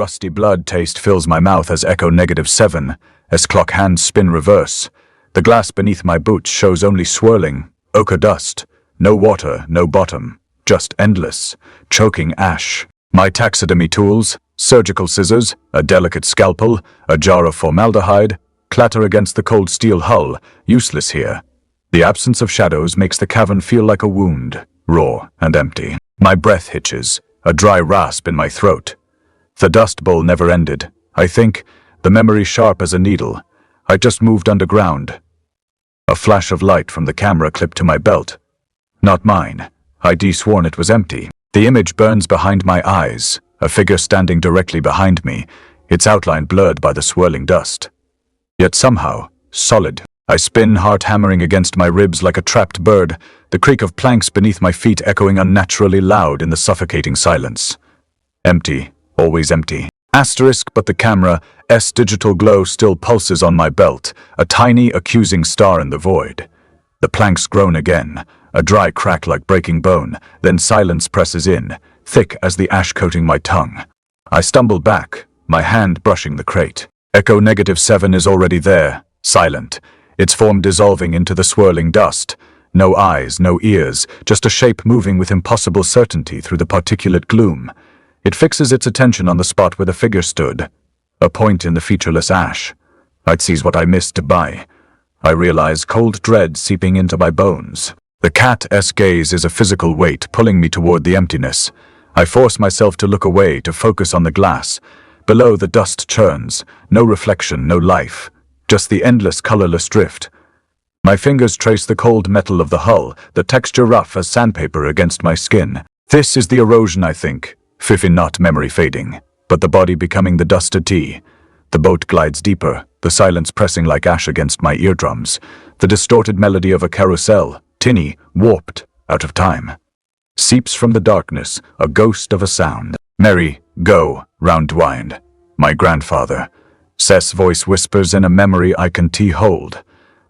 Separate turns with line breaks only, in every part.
Rusty blood taste fills my mouth as echo -7, as clock hands spin reverse. The glass beneath my boots shows only swirling, ochre dust. No water, no bottom, just endless, choking ash. My taxidermy tools, surgical scissors, a delicate scalpel, a jar of formaldehyde, clatter against the cold steel hull, useless here. The absence of shadows makes the cavern feel like a wound, raw and empty. My breath hitches, a dry rasp in my throat. The dust bowl never ended. I think, the memory sharp as a needle. I just moved underground. A flash of light from the camera clipped to my belt. Not mine. I'd sworn it was empty. The image burns behind my eyes, a figure standing directly behind me, its outline blurred by the swirling dust. Yet somehow, solid. I spin, heart hammering against my ribs like a trapped bird, the creak of planks beneath my feet echoing unnaturally loud in the suffocating silence. Empty, always empty. Asterisk, but the camera's digital glow still pulses on my belt, a tiny, accusing star in the void. The planks groan again, a dry crack like breaking bone, then silence presses in, thick as the ash coating my tongue. I stumble back, my hand brushing the crate. Echo -7 is already there, silent, its form dissolving into the swirling dust. No eyes, no ears, just a shape moving with impossible certainty through the particulate gloom. It fixes its attention on the spot where the figure stood, a point in the featureless ash. I'd seize what I missed by. I realize cold dread seeping into my bones. The cat's gaze is a physical weight pulling me toward the emptiness. I force myself to look away, to focus on the glass. Below, the dust churns, no reflection, no life, just the endless colorless drift. My fingers trace the cold metal of the hull, the texture rough as sandpaper against my skin. This is the erosion, I think, not memory fading, but the body becoming the dusted tea. The boat glides deeper, the silence pressing like ash against my eardrums, the distorted melody of a carousel, tinny, warped, out of time. Seeps from the darkness, a ghost of a sound. Merry, go, round-wind. My grandfather. Seth's voice whispers in a memory I can hold.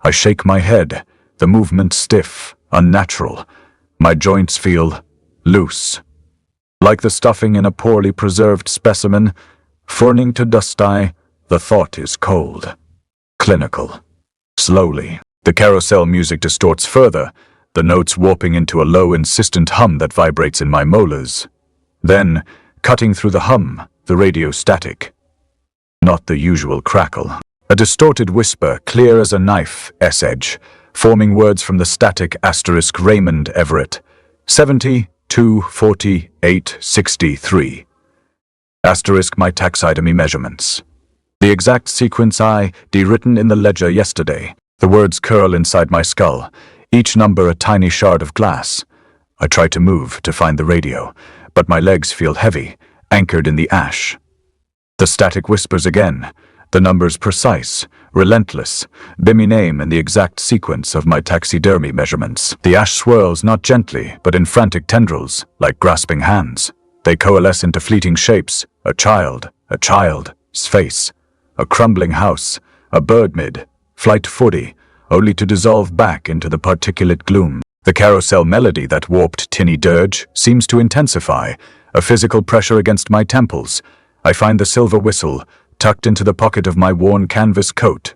I shake my head, the movement stiff, unnatural. My joints feel loose. Like the stuffing in a poorly preserved specimen, furning to dust-eye, the thought is cold. Clinical. Slowly, the carousel music distorts further, the notes warping into a low, insistent hum that vibrates in my molars. Then, cutting through the hum, the radio static. Not the usual crackle. A distorted whisper, clear as a knife's edge, forming words from the static * Raymond Everett. 70, 2, 48, 63. * my taxidermy measurements. The exact sequence written in the ledger yesterday. The words curl inside my skull, each number a tiny shard of glass. I try to move, to find the radio, but my legs feel heavy, anchored in the ash. The static whispers again, the numbers precise, relentless, my name and the exact sequence of my taxidermy measurements. The ash swirls not gently, but in frantic tendrils, like grasping hands. They coalesce into fleeting shapes, a child's face, a crumbling house, a bird mid-flight footy, only to dissolve back into the particulate gloom. The carousel melody, that warped tinny dirge, seems to intensify, a physical pressure against my temples. I find the silver whistle, tucked into the pocket of my worn canvas coat.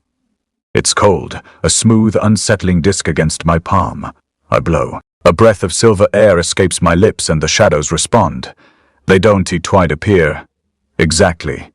It's cold, a smooth, unsettling disc against my palm. I blow. A breath of silver air escapes my lips and the shadows respond. They don't twine appear. Exactly.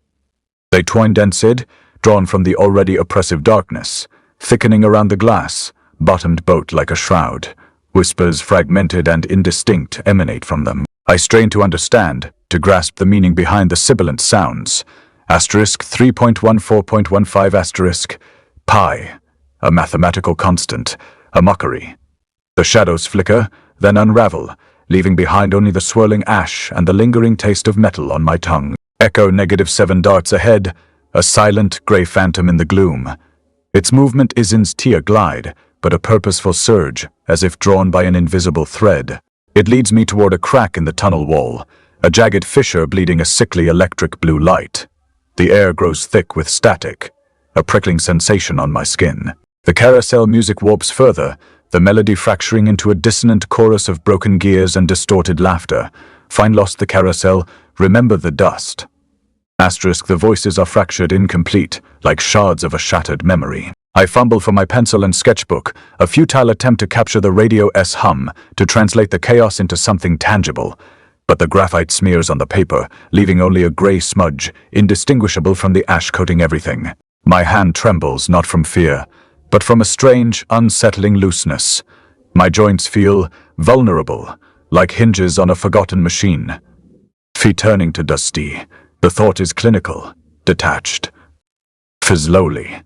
They twine densed, drawn from the already oppressive darkness, thickening around the glass, bottomed boat like a shroud. Whispers, fragmented and indistinct, emanate from them. I strain to understand, to grasp the meaning behind the sibilant sounds. * 3.14.15 * pi, a mathematical constant, a mockery. The shadows flicker, then unravel, leaving behind only the swirling ash and the lingering taste of metal on my tongue. Echo -7 darts ahead, a silent, grey phantom in the gloom. Its movement isn't a glide, but a purposeful surge, as if drawn by an invisible thread. It leads me toward a crack in the tunnel wall, a jagged fissure bleeding a sickly electric blue light. The air grows thick with static, a prickling sensation on my skin. The carousel music warps further, the melody fracturing into a dissonant chorus of broken gears and distorted laughter. Find lost the carousel, remember the dust. Asterisk, the voices are fractured, incomplete, like shards of a shattered memory. I fumble for my pencil and sketchbook, a futile attempt to capture the radio's hum, to translate the chaos into something tangible. But the graphite smears on the paper, leaving only a gray smudge, indistinguishable from the ash coating everything. My hand trembles, not from fear, but from a strange, unsettling looseness. My joints feel vulnerable, like hinges on a forgotten machine. Feet turning to dusty. The thought is clinical, detached. Slowly.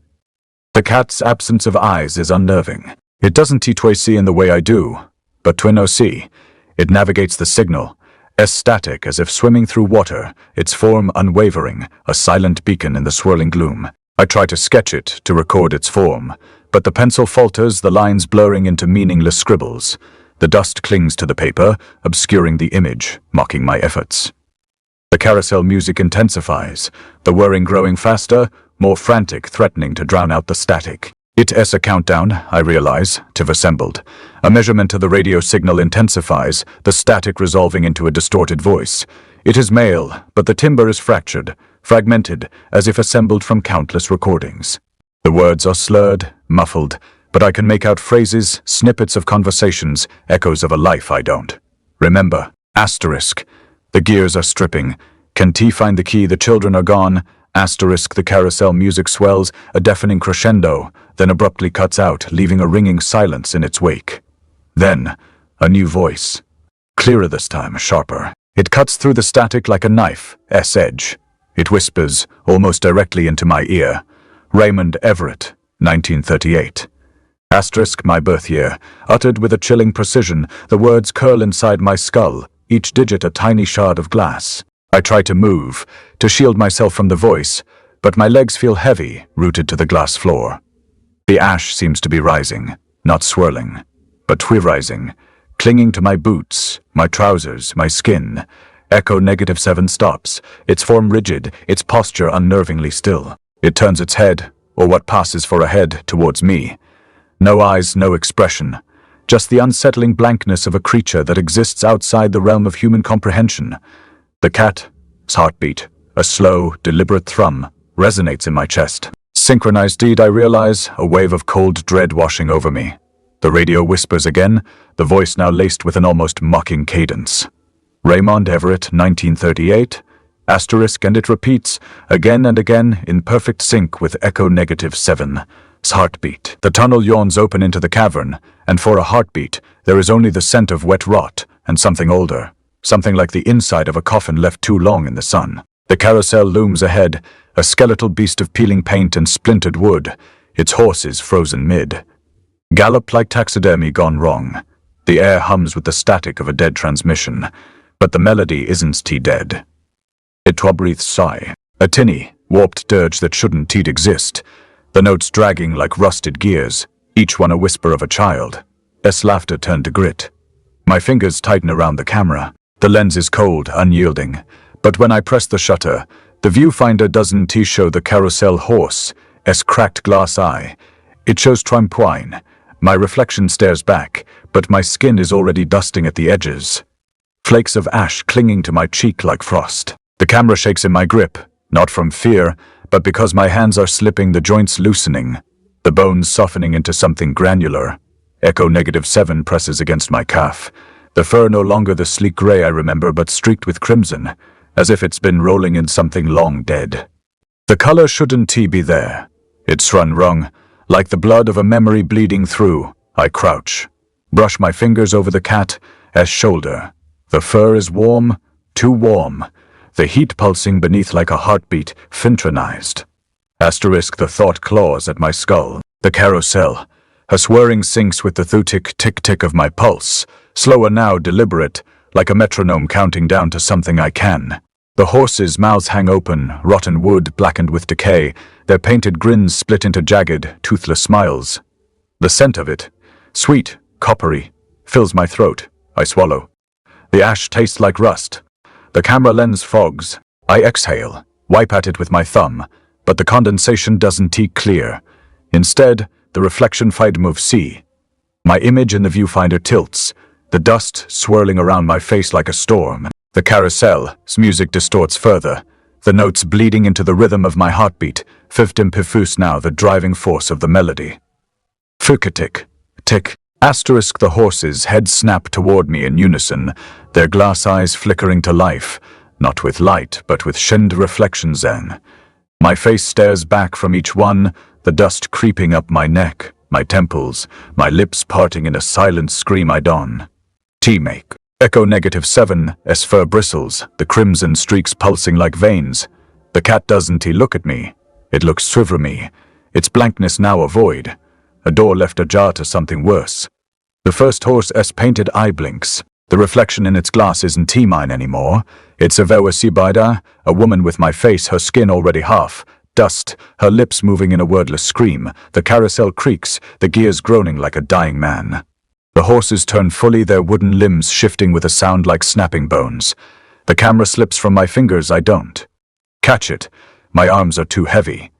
The cat's absence of eyes is unnerving. It doesn't T2C in the way I do, but Twin-OC. It navigates the signal, as static as if swimming through water, its form unwavering, a silent beacon in the swirling gloom. I try to sketch it, to record its form, but the pencil falters, the lines blurring into meaningless scribbles. The dust clings to the paper, obscuring the image, mocking my efforts. The carousel music intensifies, the whirring growing faster, more frantic, threatening to drown out the static. It's a countdown, I realize, to assembled. A measurement of the radio signal intensifies, the static resolving into a distorted voice. It is male, but the timbre is fractured, fragmented, as if assembled from countless recordings. The words are slurred, muffled, but I can make out phrases, snippets of conversations, echoes of a life I don't remember. Asterisk. The gears are stripping. Can T find the key? The children are gone. Asterisk. The carousel music swells, a deafening crescendo, then abruptly cuts out, leaving a ringing silence in its wake. Then, a new voice. Clearer this time, sharper. It cuts through the static like a knife's edge. It whispers, almost directly into my ear. Raymond Everett, 1938. Asterisk, my birth year. Uttered with a chilling precision, the words curl inside my skull, each digit a tiny shard of glass. I try to move, to shield myself from the voice, but my legs feel heavy, rooted to the glass floor. The ash seems to be rising, not swirling, but rising, clinging to my boots, my trousers, my skin. Echo -7 stops, its form rigid, its posture unnervingly still. It turns its head, or what passes for a head, towards me. No eyes, no expression. Just the unsettling blankness of a creature that exists outside the realm of human comprehension. The cat's heartbeat, a slow, deliberate thrum, resonates in my chest. Synchronized deed, I realize, a wave of cold dread washing over me. The radio whispers again, the voice now laced with an almost mocking cadence. Raymond Everett, 1938, asterisk, and it repeats, again and again, in perfect sync with echo -7's heartbeat. The tunnel yawns open into the cavern, and for a heartbeat, there is only the scent of wet rot and something older, something like the inside of a coffin left too long in the sun. The carousel looms ahead, a skeletal beast of peeling paint and splintered wood, its horses frozen mid. Gallop like taxidermy gone wrong. The air hums with the static of a dead transmission, but the melody isn't dead. It breathes sigh, a tinny, warped dirge that shouldn't exist. The notes dragging like rusted gears, each one a whisper of a child. Laughter turned to grit. My fingers tighten around the camera. The lens is cold, unyielding. But when I press the shutter, the viewfinder doesn't show the carousel horse's cracked glass eye. It shows Trimpoine. My reflection stares back, but my skin is already dusting at the edges. Flakes of ash clinging to my cheek like frost. The camera shakes in my grip, not from fear, but because my hands are slipping, the joints loosening, the bones softening into something granular. Echo -7 presses against my calf. The fur no longer the sleek gray I remember, but streaked with crimson, as if it's been rolling in something long dead. The color shouldn't be there. It's run wrong, like the blood of a memory bleeding through. I crouch, brush my fingers over the cat's shoulder. The fur is warm, too warm. The heat pulsing beneath like a heartbeat, fintronized. Asterisk, the thought claws at my skull. The carousel. Her swirring syncs with the thutic tick-tick of my pulse. Slower now, deliberate, like a metronome counting down to something I can. The horses' mouths hang open, rotten wood blackened with decay, their painted grins split into jagged, toothless smiles. The scent of it, sweet, coppery, fills my throat. I swallow. The ash tastes like rust. The camera lens fogs. I exhale, wipe at it with my thumb, but the condensation doesn't clear. Instead, the reflection fight moves C. My image in the viewfinder tilts, the dust swirling around my face like a storm. The carousel's music distorts further, the notes bleeding into the rhythm of my heartbeat, fiftim pifus now the driving force of the melody. Fukatik, tick, asterisk the horses' heads snap toward me in unison, their glass eyes flickering to life, not with light, but with shinned reflections then. My face stares back from each one, the dust creeping up my neck, my temples, my lips parting in a silent scream I don. T-make. Echo -7, S fur bristles, the crimson streaks pulsing like veins. The cat doesn't look at me. It looks through me. Its blankness now a void. A door left ajar to something worse. The first horse S painted eye blinks. The reflection in its glass isn't T-mine anymore. It's a Vewa Sibida, a woman with my face, her skin already half. Dust, her lips moving in a wordless scream. The carousel creaks, the gears groaning like a dying man. The horses turn fully, their wooden limbs shifting with a sound like snapping bones. The camera slips from my fingers, I don't catch it. My arms are too heavy.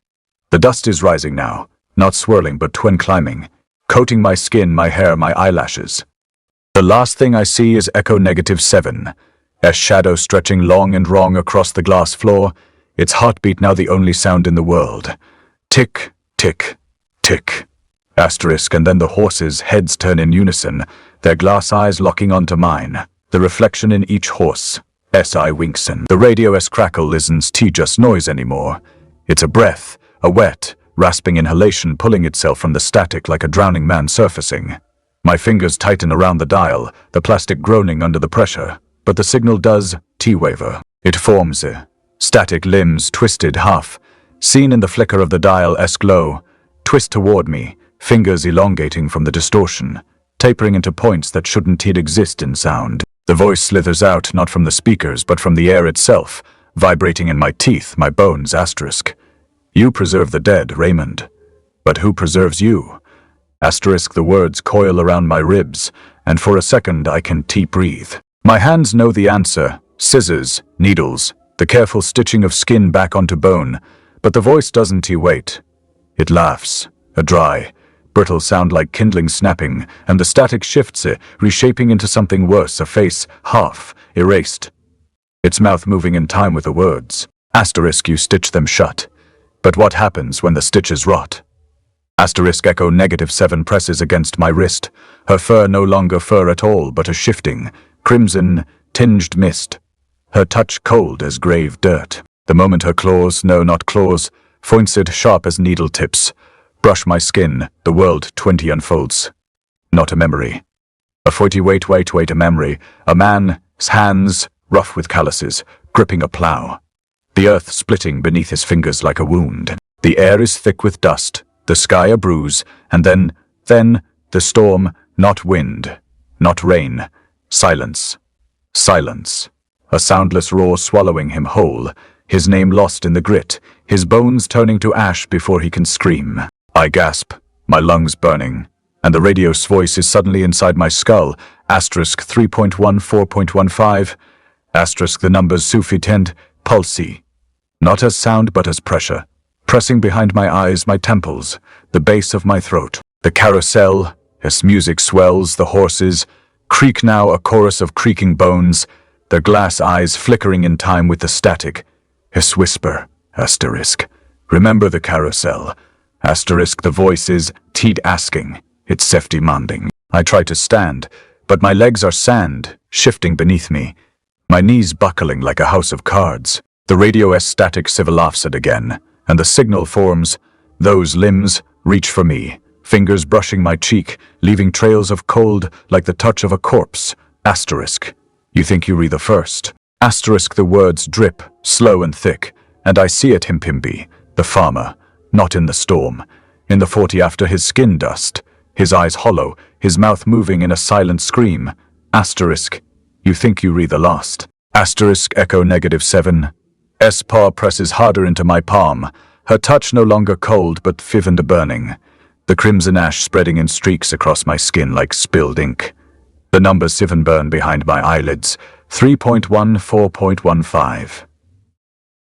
The dust is rising now, not swirling but twin climbing, coating my skin, my hair, my eyelashes. The last thing I see is Echo -7, a shadow stretching long and wrong across the glass floor, its heartbeat now the only sound in the world. Tick, tick, tick. Asterisk, and then the horses' heads turn in unison, their glass eyes locking onto mine, the reflection in each horse. S.I. Winkson. The radio S crackle isn't just noise anymore. It's a breath, a wet, rasping inhalation pulling itself from the static like a drowning man surfacing. My fingers tighten around the dial, the plastic groaning under the pressure, but the signal does T-waver. It forms static limbs twisted half, seen in the flicker of the dial-esque glow, twist toward me, fingers elongating from the distortion, tapering into points that shouldn't exist in sound. The voice slithers out not from the speakers but from the air itself, vibrating in my teeth, my bones, asterisk. You preserve the dead, Raymond. But who preserves you? Asterisk, the words coil around my ribs, and for a second I can breathe. My hands know the answer, scissors, needles, the careful stitching of skin back onto bone, but the voice doesn't wait. It laughs, a dry, brittle sound like kindling snapping, and the static shifts reshaping into something worse, a face half erased. Its mouth moving in time with the words. Asterisk, you stitch them shut. But what happens when the stitches rot? Asterisk, Echo -7 presses against my wrist, her fur no longer fur at all but a shifting, crimson, tinged mist. Her touch cold as grave dirt. The moment her claws, no not claws, pointed sharp as needle tips, brush my skin, the world 20 unfolds. Not a memory. A 40 wait, a memory. A man's hands, rough with calluses, gripping a plow. The earth splitting beneath his fingers like a wound. The air is thick with dust, the sky a bruise, and then, the storm, not wind, not rain. Silence. Silence. A soundless roar swallowing him whole, his name lost in the grit, his bones turning to ash before he can scream. I gasp, my lungs burning, and the radio's voice is suddenly inside my skull, asterisk 3.14.15, asterisk the numbers sufficient, pulsi. Not as sound but as pressure, pressing behind my eyes, my temples, the base of my throat. The carousel, as music swells, the horses, creak now a chorus of creaking bones, their glass eyes flickering in time with the static. His whisper, asterisk, remember the carousel, asterisk the voice is asking, it's self-demanding. I try to stand, but my legs are sand, shifting beneath me, my knees buckling like a house of cards. The radio-s static civil laughs it again, and the signal forms. Those limbs reach for me, fingers brushing my cheek, leaving trails of cold like the touch of a corpse. Asterisk, you think you read the first. Asterisk the words drip, slow and thick, and I see it him Pimpy, the farmer, not in the storm, in the 40 after his skin dust, his eyes hollow, his mouth moving in a silent scream. Asterisk, you think you read the last. Asterisk Echo -7. S paw presses harder into my palm, her touch no longer cold but vivid and burning, the crimson ash spreading in streaks across my skin like spilled ink. The numbers siven burn behind my eyelids, 3.14.15.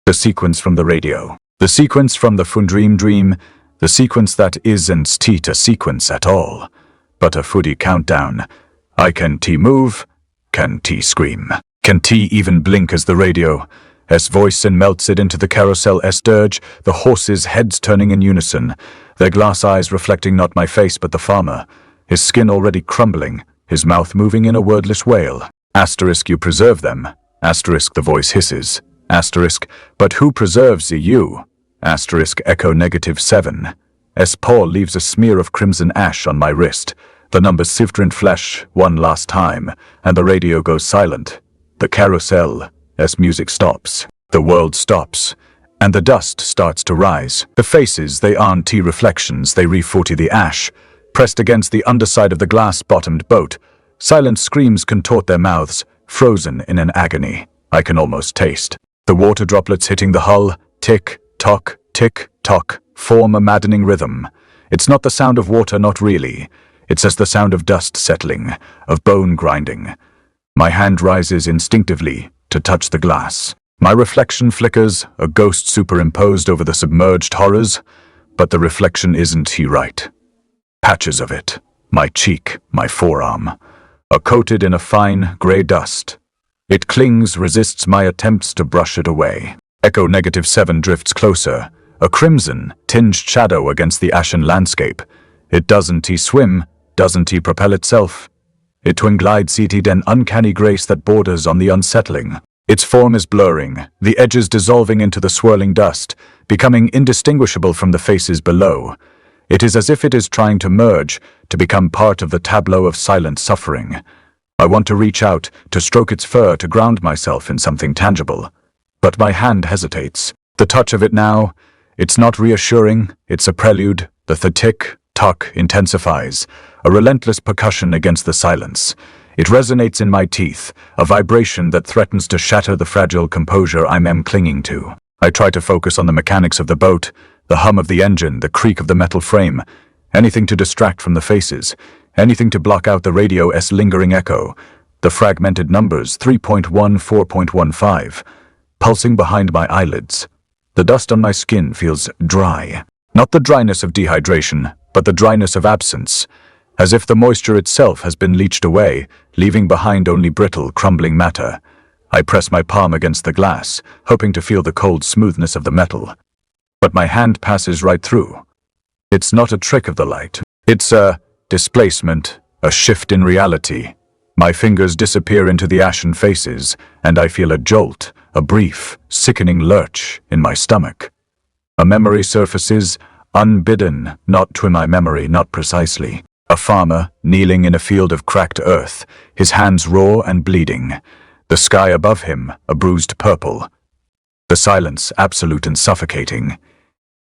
The sequence from the radio. The sequence from the dream, the sequence that isn't a sequence at all, but a foodie countdown. I can move, can scream, can even blink as the radio, voice and melts it into the carousel's dirge, the horses' heads turning in unison, their glass eyes reflecting not my face but the farmer, his skin already crumbling, his mouth moving in a wordless wail. Asterisk, you preserve them. Asterisk, the voice hisses. Asterisk, but who preserves you? Asterisk, echo -7. Paul leaves a smear of crimson ash on my wrist. The numbers sift in flesh one last time, and the radio goes silent. The carousel, music stops. The world stops, and the dust starts to rise. The faces, they aren't reflections, they re-40 the ash, pressed against the underside of the glass-bottomed boat. Silent screams contort their mouths, frozen in an agony I can almost taste. The water droplets hitting the hull, tick-tock, tick-tock, form a maddening rhythm. It's not the sound of water, not really. It's just the sound of dust settling, of bone grinding. My hand rises instinctively to touch the glass. My reflection flickers, a ghost superimposed over the submerged horrors, but the reflection isn't right. Patches of it, my cheek, my forearm, are coated in a fine, grey dust. It clings, resists my attempts to brush it away. Echo -7 drifts closer, a crimson, tinged shadow against the ashen landscape. It doesn't swim, doesn't propel itself. It twin glides seated an uncanny grace that borders on the unsettling. Its form is blurring, the edges dissolving into the swirling dust, becoming indistinguishable from the faces below. It is as if it is trying to merge, to become part of the tableau of silent suffering. I want to reach out, to stroke its fur, to ground myself in something tangible. But my hand hesitates. The touch of it now, it's not reassuring, it's a prelude. The tick-tock intensifies, a relentless percussion against the silence. It resonates in my teeth, a vibration that threatens to shatter the fragile composure I'm clinging to. I try to focus on the mechanics of the boat, the hum of the engine, the creak of the metal frame, anything to distract from the faces, anything to block out the radio's lingering echo, the fragmented numbers 3.1, 4.15, pulsing behind my eyelids. The dust on my skin feels dry, not the dryness of dehydration, but the dryness of absence, as if the moisture itself has been leached away, leaving behind only brittle, crumbling matter. I press my palm against the glass, hoping to feel the cold smoothness of the metal. But my hand passes right through. It's not a trick of the light. It's a displacement, a shift in reality. My fingers disappear into the ashen faces, and I feel a jolt, a brief, sickening lurch in my stomach. A memory surfaces, unbidden, not to my memory, not precisely. A farmer, kneeling in a field of cracked earth, his hands raw and bleeding. The sky above him, a bruised purple. The silence, absolute and suffocating.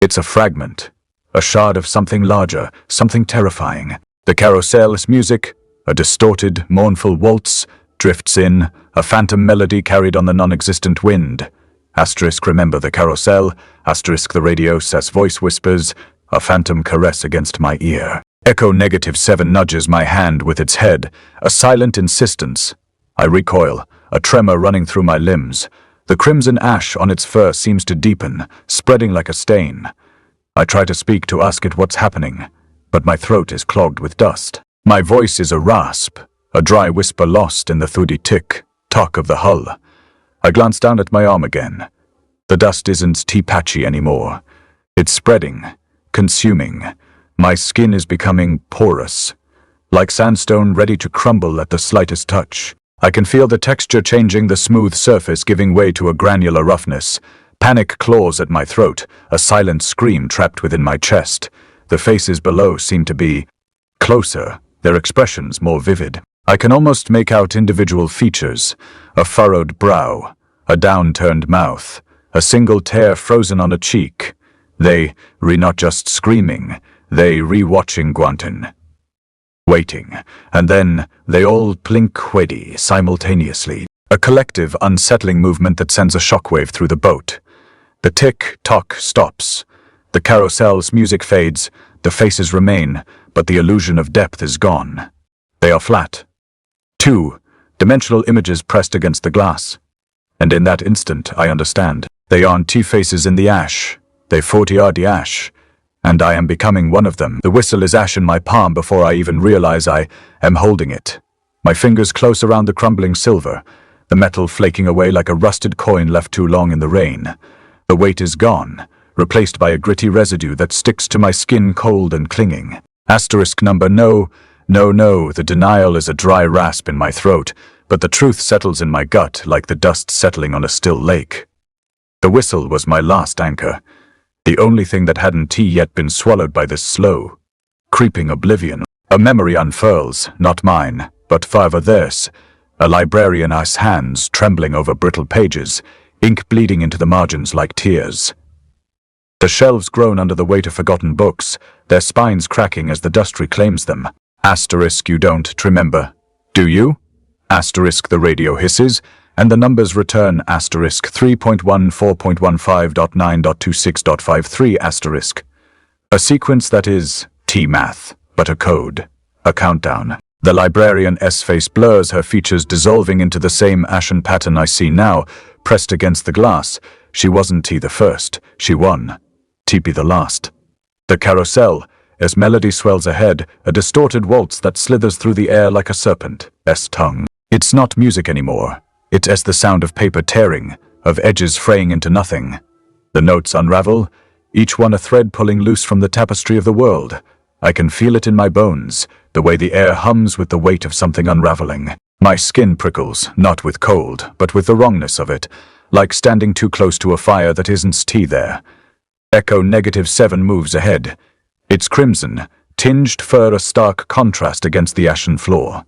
It's a fragment, a shard of something larger, something terrifying. The carousel's music, a distorted, mournful waltz, drifts in, a phantom melody carried on the non-existent wind. Asterisk, remember the carousel. Asterisk, the radio's voice whispers, a phantom caress against my ear. Echo -7 nudges my hand with its head, a silent insistence. I recoil, a tremor running through my limbs. The crimson ash on its fur seems to deepen, spreading like a stain. I try to speak, to ask it what's happening, but my throat is clogged with dust. My voice is a rasp, a dry whisper lost in the thudy tick-tock of the hull. I glance down at my arm again. The dust isn't patchy anymore. It's spreading, consuming. My skin is becoming porous, like sandstone ready to crumble at the slightest touch. I can feel the texture changing, the smooth surface giving way to a granular roughness. Panic claws at my throat, a silent scream trapped within my chest. The faces below seem to be closer, their expressions more vivid. I can almost make out individual features, a furrowed brow, a downturned mouth, a single tear frozen on a cheek. They not just screaming, they re-watching Guantin. Waiting, and then they all plink ready simultaneously. A collective, unsettling movement that sends a shockwave through the boat. The tick-tock stops. The carousel's music fades, the faces remain, but the illusion of depth is gone. They are flat. Two-dimensional images pressed against the glass. And in that instant, I understand. They aren't faces in the ash. They 40 the ash. And I am becoming one of them. The whistle is ash in my palm before I even realize I am holding it. My fingers close around the crumbling silver. the metal flaking away like a rusted coin left too long in the rain. The weight is gone, replaced by a gritty residue that sticks to my skin cold and clinging. Asterisk number no, the denial is a dry rasp in my throat, but the truth settles in my gut like the dust settling on a still lake. The whistle was my last anchor, the only thing that hadn't yet been swallowed by this slow, creeping oblivion. A memory unfurls, not mine, but farther theirs. A librarian's hands trembling over brittle pages, ink bleeding into the margins like tears. The shelves groan under the weight of forgotten books, their spines cracking as the dust reclaims them. Asterisk you don't remember, do you? Asterisk the radio hisses, and the numbers return asterisk 3.14.15.9.26.53 asterisk. A sequence that is T-math, but a code, a countdown. The librarian's face blurs, her features dissolving into the same ashen pattern I see now, pressed against the glass. She wasn't T the first, she won. T-P the last. The carousel, as melody swells ahead, a distorted waltz that slithers through the air like a serpent's tongue. It's not music anymore. It's the sound of paper tearing, of edges fraying into nothing. The notes unravel, each one a thread pulling loose from the tapestry of the world. I can feel it in my bones, the way the air hums with the weight of something unraveling. My skin prickles, not with cold, but with the wrongness of it, like standing too close to a fire that isn't tea there. Echo -7 moves ahead. Its crimson, tinged fur a stark contrast against the ashen floor.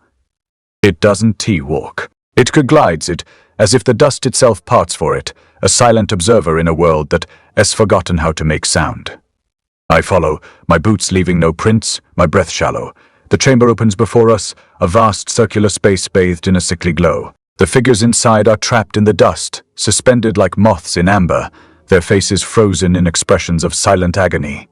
It doesn't walk. It glides it, as if the dust itself parts for it, a silent observer in a world that has forgotten how to make sound. I follow, my boots leaving no prints, my breath shallow. The chamber opens before us, a vast circular space bathed in a sickly glow. The figures inside are trapped in the dust, suspended like moths in amber, their faces frozen in expressions of silent agony.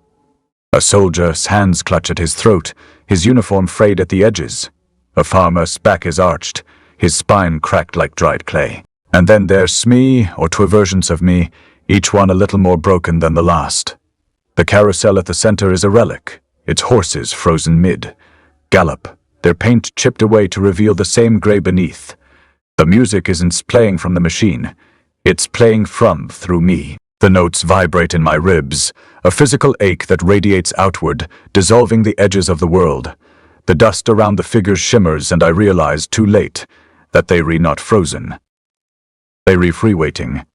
A soldier's hands clutch at his throat, his uniform frayed at the edges. A farmer's back is arched, his spine cracked like dried clay. And then there's me, or two versions of me, each one a little more broken than the last. The carousel at the center is a relic, its horses frozen mid. Gallop, their paint chipped away to reveal the same gray beneath. The music isn't playing from the machine, it's playing through me. The notes vibrate in my ribs, a physical ache that radiates outward, dissolving the edges of the world. The dust around the figures shimmers, and I realize, too late, that they not frozen. They free waiting.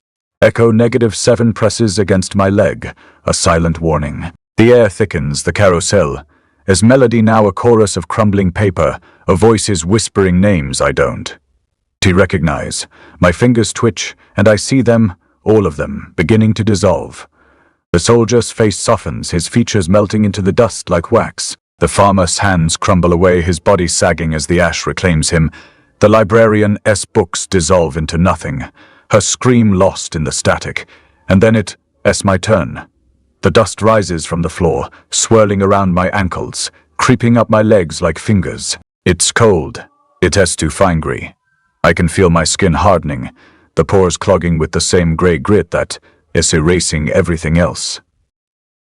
Echo -7 presses against my leg, a silent warning. The air thickens, the carousel, as melody now a chorus of crumbling paper, a voice is whispering names I don't recognize. My fingers twitch, and I see them, all of them, beginning to dissolve. The soldier's face softens, his features melting into the dust like wax. The farmer's hands crumble away, his body sagging as the ash reclaims him. The librarian's books dissolve into nothing, her scream lost in the static. And then it's my turn. The dust rises from the floor, swirling around my ankles, creeping up my legs like fingers. It's cold. It's too fine-gray. I can feel my skin hardening, the pores clogging with the same gray grit that is erasing everything else.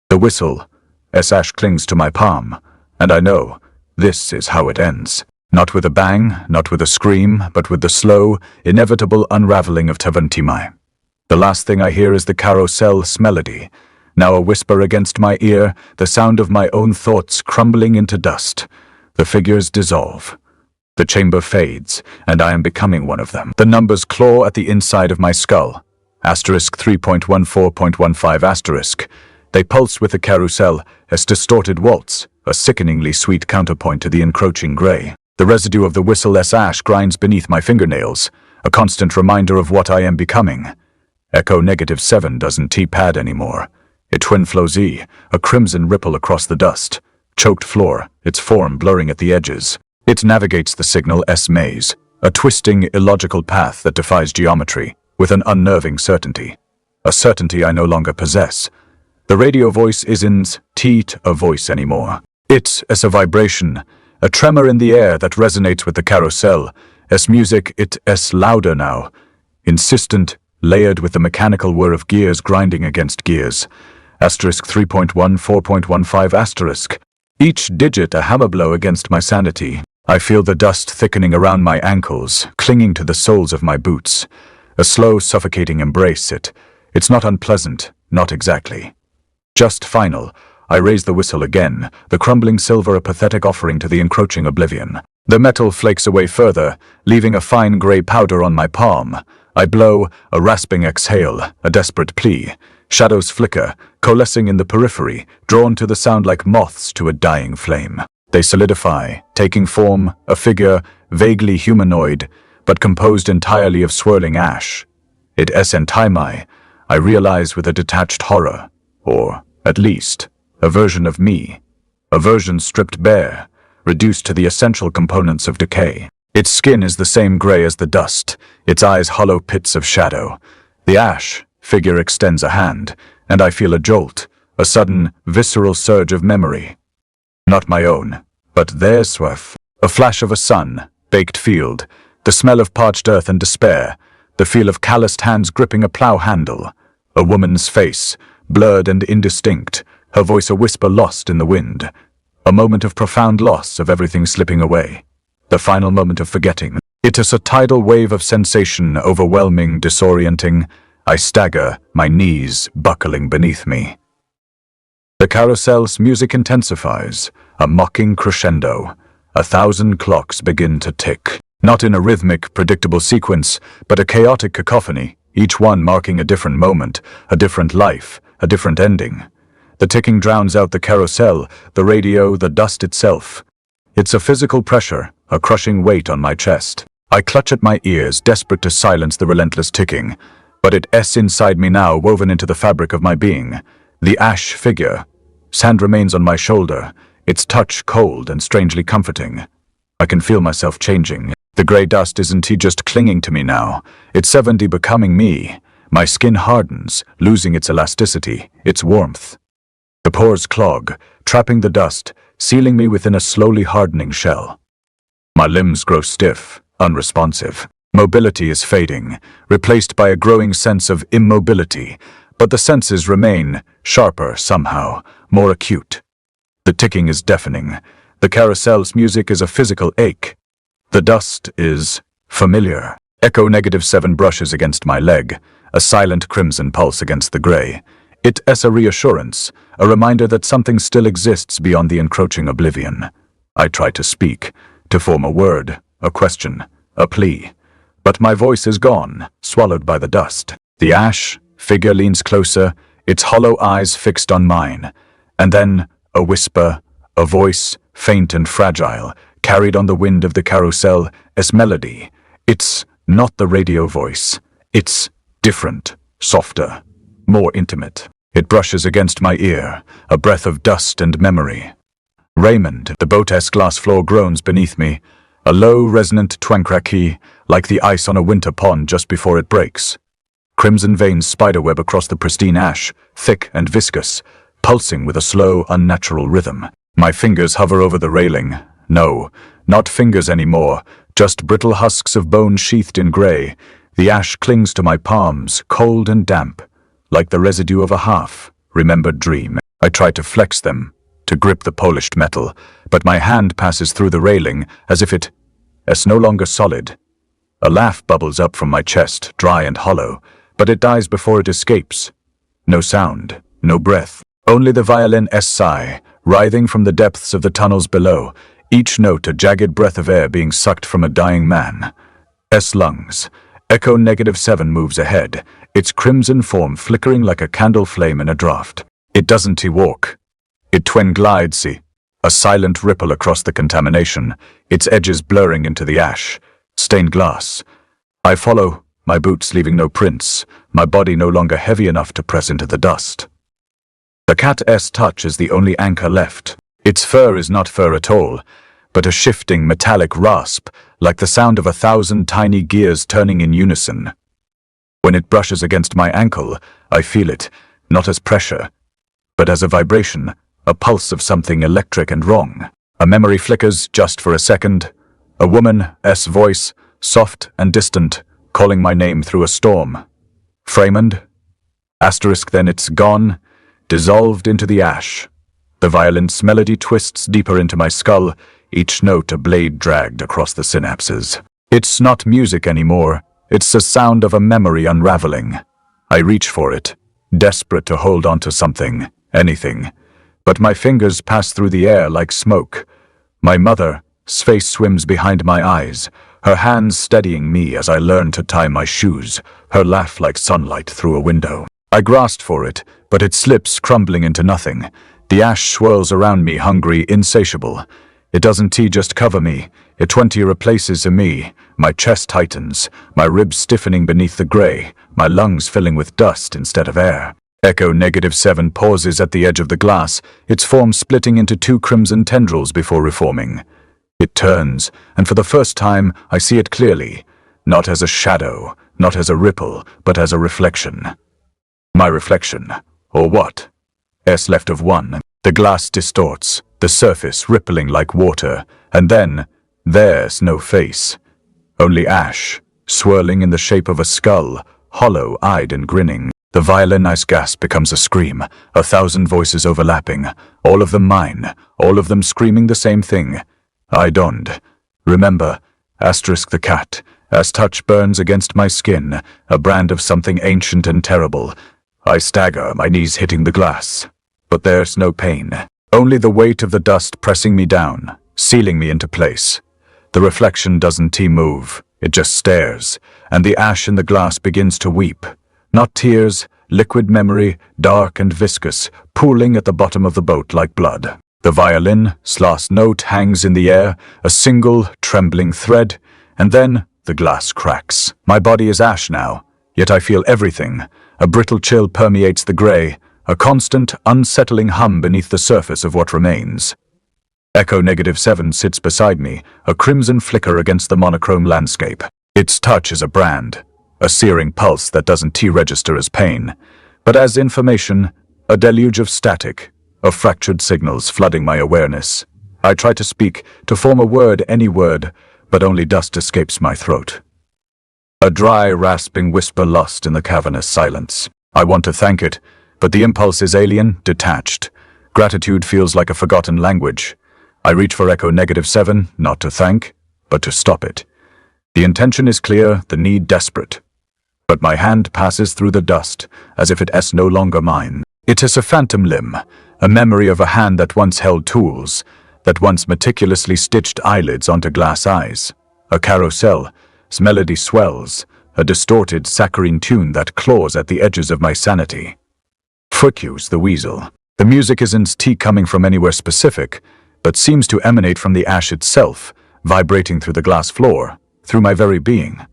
The whistle, as ash clings to my palm, and I know this is how it ends. Not with a bang, not with a scream, but with the slow, inevitable unraveling of Tavantimai. The last thing I hear is the carousel's melody, now a whisper against my ear, the sound of my own thoughts crumbling into dust. The figures dissolve. The chamber fades, and I am becoming one of them. The numbers claw at the inside of my skull. Asterisk 3.14.15 asterisk. They pulse with the carousel, as distorted waltz, a sickeningly sweet counterpoint to the encroaching gray. The residue of the whistle-less ash grinds beneath my fingernails, a constant reminder of what I am becoming. Echo -7 doesn't T-pad anymore. It twin flows E, a crimson ripple across the dust. Choked floor, its form blurring at the edges. It navigates the signal S maze, a twisting, illogical path that defies geometry, with an unnerving certainty. A certainty I no longer possess. The radio voice isn't a voice anymore. It's a vibration, a tremor in the air that resonates with the carousel. As music, it's louder now, insistent, layered with the mechanical whir of gears grinding against gears. Asterisk 3.14.15 asterisk. Each digit a hammer blow against my sanity. I feel the dust thickening around my ankles, clinging to the soles of my boots. A slow, suffocating embrace. It's not unpleasant, not exactly. Just final. I raise the whistle again, the crumbling silver a pathetic offering to the encroaching oblivion. The metal flakes away further, leaving a fine grey powder on my palm. I blow, a rasping exhale, a desperate plea. Shadows flicker, coalescing in the periphery, drawn to the sound like moths to a dying flame. They solidify, taking form, a figure, vaguely humanoid, but composed entirely of swirling ash. It esentimai, I realize with a detached horror, or, at least, a version of me. A version stripped bare, reduced to the essential components of decay. Its skin is the same grey as the dust, its eyes hollow pits of shadow. The ash figure extends a hand, and I feel a jolt, a sudden, visceral surge of memory. Not my own, but theirs, swerf. A flash of a sun, baked field, the smell of parched earth and despair, the feel of calloused hands gripping a plough handle. A woman's face, blurred and indistinct, her voice a whisper lost in the wind. A moment of profound loss of everything slipping away. The final moment of forgetting. It is a tidal wave of sensation, overwhelming, disorienting. I stagger, my knees buckling beneath me. The carousel's music intensifies, a mocking crescendo. 1,000 clocks begin to tick. Not in a rhythmic, predictable sequence, but a chaotic cacophony, each one marking a different moment, a different life, a different ending. The ticking drowns out the carousel, the radio, the dust itself. It's a physical pressure, a crushing weight on my chest. I clutch at my ears, desperate to silence the relentless ticking. But it's inside me now, woven into the fabric of my being. The ash figure. Sand remains on my shoulder, its touch cold and strangely comforting. I can feel myself changing. The grey dust isn't just clinging to me now. It's 70 becoming me. My skin hardens, losing its elasticity, its warmth. The pores clog, trapping the dust, sealing me within a slowly hardening shell. My limbs grow stiff, unresponsive. Mobility is fading, replaced by a growing sense of immobility, but the senses remain, sharper somehow, more acute. The ticking is deafening. The carousel's music is a physical ache. The dust is familiar. Echo -7 brushes against my leg, a silent crimson pulse against the grey. It is a reassurance, a reminder that something still exists beyond the encroaching oblivion. I try to speak, to form a word, a question, a plea. But my voice is gone, swallowed by the dust. The ash figure leans closer, its hollow eyes fixed on mine. And then, a whisper, a voice, faint and fragile, carried on the wind of the carousel as melody. It's not the radio voice. It's different, softer, more intimate. It brushes against my ear, a breath of dust and memory. Raymond, the boat's glass floor groans beneath me, a low, resonant twankraki, like the ice on a winter pond just before it breaks. Crimson veins spiderweb across the pristine ash, thick and viscous, pulsing with a slow, unnatural rhythm. My fingers hover over the railing. No, not fingers anymore, just brittle husks of bone sheathed in grey. The ash clings to my palms, cold and damp, like the residue of a half-remembered dream. I try to flex them, to grip the polished metal, but my hand passes through the railing as if it is no longer solid. A laugh bubbles up from my chest, dry and hollow, but it dies before it escapes. No sound, no breath, only the violin's sigh, writhing from the depths of the tunnels below, each note a jagged breath of air being sucked from a dying man's lungs. Echo -7 moves ahead, its crimson form flickering like a candle flame in a draught. It doesn't walk. It twin glides, a silent ripple across the contamination, its edges blurring into the ash. Stained glass. I follow, my boots leaving no prints, my body no longer heavy enough to press into the dust. The cat's touch is the only anchor left. Its fur is not fur at all, but a shifting metallic rasp, like the sound of 1,000 tiny gears turning in unison. When it brushes against my ankle, I feel it, not as pressure, but as a vibration, a pulse of something electric and wrong. A memory flickers just for a second. A woman's voice, soft and distant, calling my name through a storm. Raymond? Asterisk, then it's gone, dissolved into the ash. The violin's melody twists deeper into my skull, each note a blade dragged across the synapses. It's not music anymore, it's the sound of a memory unraveling. I reach for it, desperate to hold on to something, anything. But my fingers pass through the air like smoke. My mother's face swims behind my eyes, her hands steadying me as I learn to tie my shoes, her laugh like sunlight through a window. I grasp for it, but it slips, crumbling into nothing. The ash swirls around me, hungry, insatiable. It doesn't just cover me, it 20 replaces me. My chest tightens, my ribs stiffening beneath the gray, my lungs filling with dust instead of air. Echo -7 pauses at the edge of the glass, its form splitting into 2 crimson tendrils before reforming. It turns, and for the first time I see it clearly, not as a shadow, not as a ripple, but as a reflection. My reflection, or what? S left of 1. The glass distorts, the surface rippling like water, and then there's no face. Only ash, swirling in the shape of a skull, hollow-eyed and grinning. The violinized gasp becomes a scream, 1,000 voices overlapping, all of them mine, all of them screaming the same thing. I don't remember, the cat, as touch burns against my skin, a brand of something ancient and terrible. I stagger, my knees hitting the glass. But there's no pain, only the weight of the dust pressing me down, sealing me into place. The reflection doesn't move, it just stares, and the ash in the glass begins to weep. Not tears, liquid memory, dark and viscous, pooling at the bottom of the boat like blood. The violin's last note hangs in the air, a single, trembling thread, and then the glass cracks. My body is ash now, yet I feel everything. A brittle chill permeates the gray, a constant, unsettling hum beneath the surface of what remains. Echo -7 sits beside me, a crimson flicker against the monochrome landscape. Its touch is a brand, a searing pulse that doesn't register as pain, but as information, a deluge of static, of fractured signals flooding my awareness. I try to speak, to form a word, any word, but only dust escapes my throat. A dry, rasping whisper lost in the cavernous silence. I want to thank it, but the impulse is alien, detached. Gratitude feels like a forgotten language. I reach for Echo -7, not to thank, but to stop it. The intention is clear, the need desperate. But my hand passes through the dust, as if it is no longer mine. It is a phantom limb, a memory of a hand that once held tools, that once meticulously stitched eyelids onto glass eyes. A carousel's melody swells, a distorted saccharine tune that claws at the edges of my sanity. Fricuse the weasel. The music isn't coming from anywhere specific, but seems to emanate from the ash itself, vibrating through the glass floor, through my very being.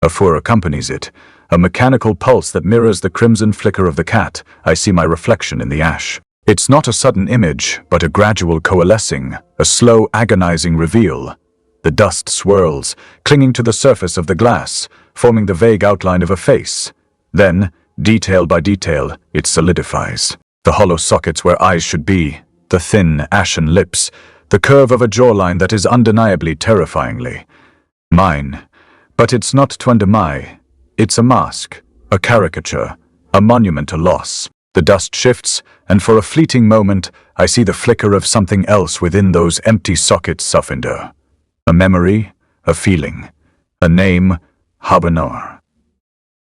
A fur accompanies it, a mechanical pulse that mirrors the crimson flicker of the cat. I see my reflection in the ash. It's not a sudden image, but a gradual coalescing, a slow, agonizing reveal. The dust swirls, clinging to the surface of the glass, forming the vague outline of a face. Then, detail by detail, it solidifies. The hollow sockets where eyes should be, the thin, ashen lips, the curve of a jawline that is undeniably terrifyingly mine. But it's not Twendamai. It's a mask, a caricature, a monument to loss. The dust shifts, and for a fleeting moment, I see the flicker of something else within those empty sockets softened. A memory, a feeling, a name, Habanor.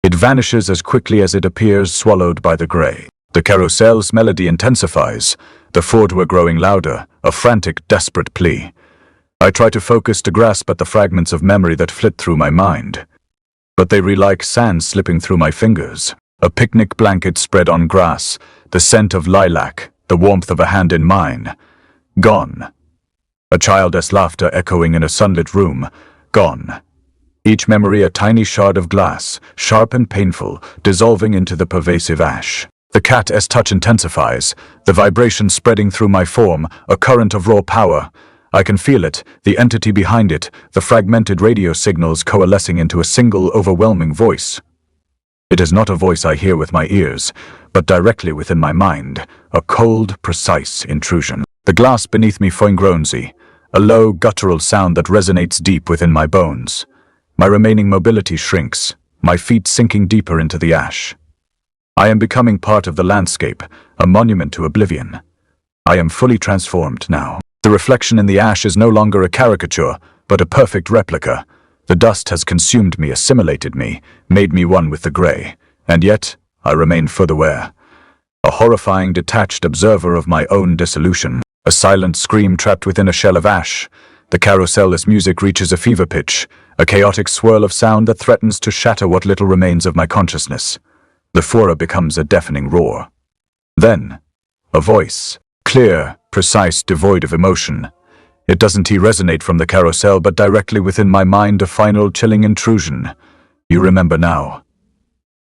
It vanishes as quickly as it appears, swallowed by the gray. The carousel's melody intensifies, the fordwa growing louder, a frantic, desperate plea. I try to focus, to grasp at the fragments of memory that flit through my mind. But they re like sand slipping through my fingers. A picnic blanket spread on grass, the scent of lilac, the warmth of a hand in mine. Gone. A child's laughter echoing in a sunlit room. Gone. Each memory a tiny shard of glass, sharp and painful, dissolving into the pervasive ash. The cat's touch intensifies, the vibration spreading through my form, a current of raw power. I can feel it, the entity behind it, the fragmented radio signals coalescing into a single overwhelming voice. It is not a voice I hear with my ears, but directly within my mind, a cold, precise intrusion. The glass beneath me groans, a low, guttural sound that resonates deep within my bones. My remaining mobility shrinks, my feet sinking deeper into the ash. I am becoming part of the landscape, a monument to oblivion. I am fully transformed now. The reflection in the ash is no longer a caricature, but a perfect replica. The dust has consumed me, assimilated me, made me one with the grey. And yet, I remain fully aware. A horrifying, detached observer of my own dissolution. A silent scream trapped within a shell of ash. The carousel-less music reaches a fever pitch, a chaotic swirl of sound that threatens to shatter what little remains of my consciousness. The furor becomes a deafening roar. Then, a voice, clear, precise, devoid of emotion. It doesn't resonate from the carousel, but directly within my mind, a final chilling intrusion. You remember now.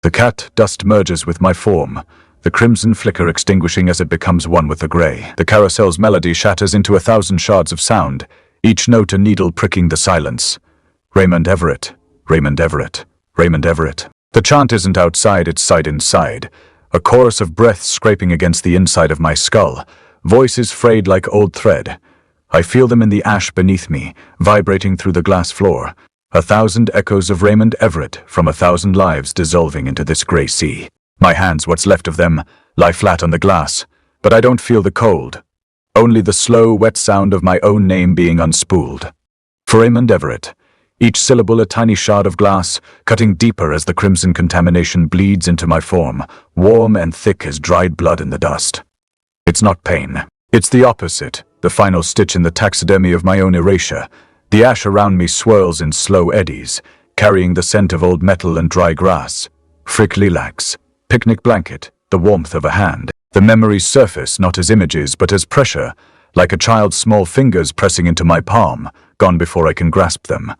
The cat dust merges with my form, the crimson flicker extinguishing as it becomes one with the grey. The carousel's melody shatters into 1,000 shards of sound, each note a needle pricking the silence. Raymond Everett, Raymond Everett, Raymond Everett. The chant isn't outside, it's inside. A chorus of breaths scraping against the inside of my skull, voices frayed like old thread. I feel them in the ash beneath me, vibrating through the glass floor. 1,000 echoes of Raymond Everett from 1,000 lives dissolving into this grey sea. My hands, what's left of them, lie flat on the glass, but I don't feel the cold. Only the slow, wet sound of my own name being unspooled. For Raymond Everett, each syllable a tiny shard of glass, cutting deeper as the crimson contamination bleeds into my form, warm and thick as dried blood in the dust. It's not pain. It's the opposite, the final stitch in the taxidermy of my own erasure. The ash around me swirls in slow eddies, carrying the scent of old metal and dry grass. Frick lilacs, picnic blanket, the warmth of a hand. The memories surface not as images but as pressure, like a child's small fingers pressing into my palm, gone before I can grasp them.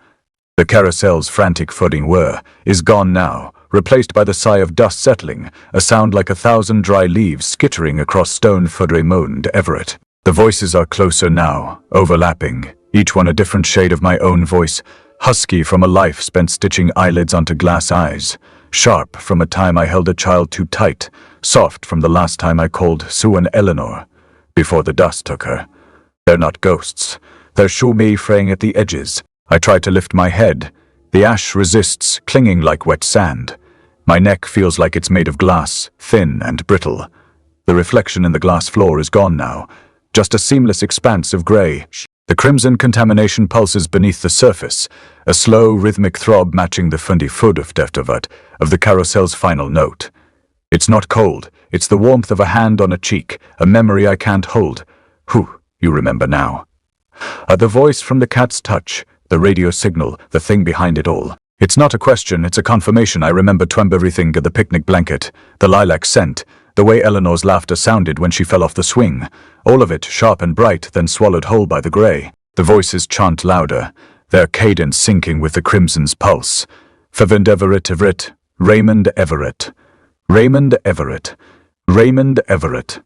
The carousel's frantic footing whir is gone now, replaced by the sigh of dust settling, a sound like 1,000 dry leaves skittering across stone for Raymond Everett. The voices are closer now, overlapping, each one a different shade of my own voice, husky from a life spent stitching eyelids onto glass eyes, sharp from a time I held a child too tight, soft from the last time I called Sue and Eleanor, before the dust took her. They're not ghosts. They're me fraying at the edges. I try to lift my head. The ash resists, clinging like wet sand. My neck feels like it's made of glass, thin and brittle. The reflection in the glass floor is gone now, just a seamless expanse of grey. The crimson contamination pulses beneath the surface, a slow, rhythmic throb matching the fundy foot of the carousel's final note. It's not cold, it's the warmth of a hand on a cheek, a memory I can't hold. Whew, you remember now. The voice from the cat's touch, the radio signal, the thing behind it all. It's not a question, it's a confirmation. I remember everything, the picnic blanket, the lilac scent, the way Eleanor's laughter sounded when she fell off the swing. All of it sharp and bright, then swallowed whole by the grey. The voices chant louder, their cadence syncing with the crimson's pulse. Raymond Everett, Raymond Everett, Raymond Everett, Raymond Everett.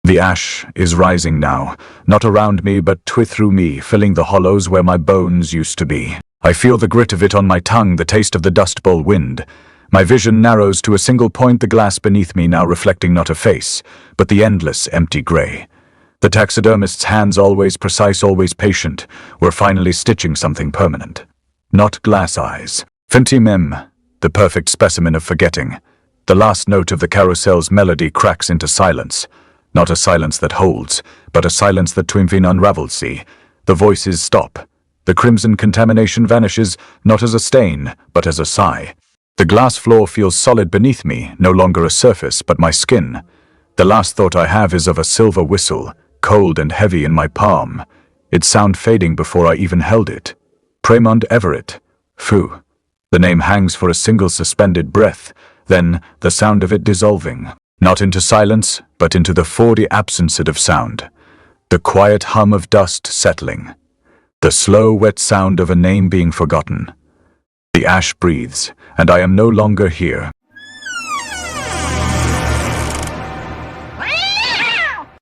The ash is rising now, not around me but through me, filling the hollows where my bones used to be. I feel the grit of it on my tongue, the taste of the Dust Bowl wind. My vision narrows to a single point, the glass beneath me now reflecting not a face, but the endless, empty grey. The taxidermist's hands, always precise, always patient, were finally stitching something permanent. Not glass eyes. Finty mem, the perfect specimen of forgetting. The last note of the carousel's melody cracks into silence. Not a silence that holds, but a silence that twinvin unravels see. The voices stop. The crimson contamination vanishes, not as a stain, but as a sigh. The glass floor feels solid beneath me, no longer a surface, but my skin. The last thought I have is of a silver whistle, cold and heavy in my palm. Its sound fading before I even held it. Raymond Everett. Phew. The name hangs for a single suspended breath, then the sound of it dissolving. Not into silence, but into the 4D absence of sound. The quiet hum of dust settling. The slow, wet sound of a name being forgotten. The ash breathes, and I am no longer here.